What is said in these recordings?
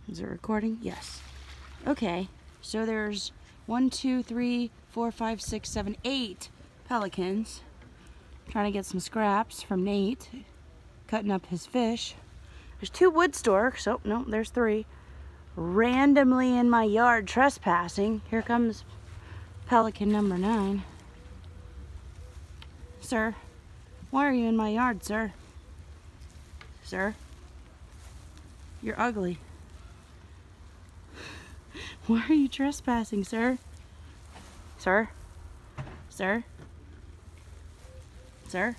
Is it recording? Yes. Okay, so there's 1, 2, 3, 4, 5, 6, 7, 8 pelicans. Trying to get some scraps from Nate, cutting up his fish. There's 2 wood storks. Oh, no, there's 3. Randomly in my yard trespassing. Here comes pelican number 9. Sir, why are you in my yard, sir? Sir, you're ugly. Why are you trespassing, sir? Sir? Sir? Sir?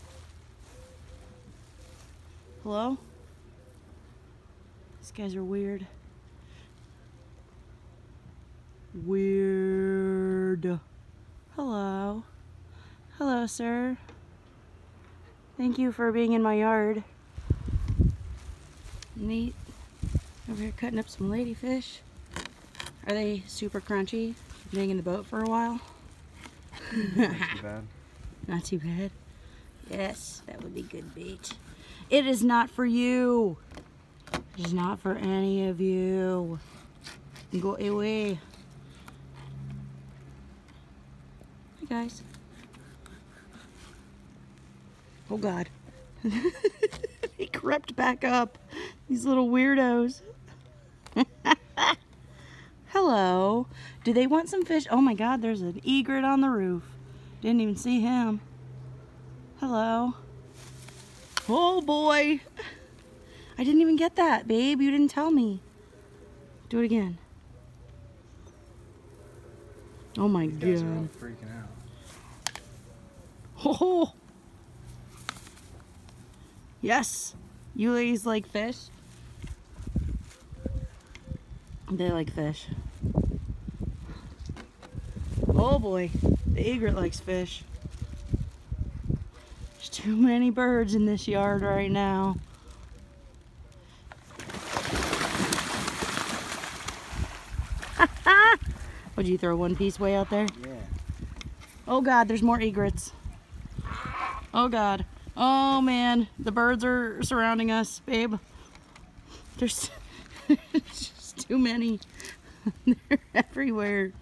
Hello? These guys are weird. Weird. Hello. Hello, sir. Thank you for being in my yard. Neat. Over here cutting up some ladyfish. Are they super crunchy? Being in the boat for a while? Not too bad. Not too bad? Yes, that would be good bait. It is not for you. It is not for any of you. Go away. Hi guys. Oh God. He crept back up. These little weirdos. Hello. Do they want some fish? Oh my God, there's an egret on the roof. Didn't even see him. Hello. Oh boy. I didn't even get that, babe. You didn't tell me. Do it again. Oh my God. These guys are all freaking out. Oh. Yes. You ladies like fish? They like fish. Oh boy, the egret likes fish. There's too many birds in this yard right now. Would you throw one piece way out there? Yeah. Oh God, there's more egrets. Oh God. Oh man, the birds are surrounding us, babe. There's just too many. They're everywhere.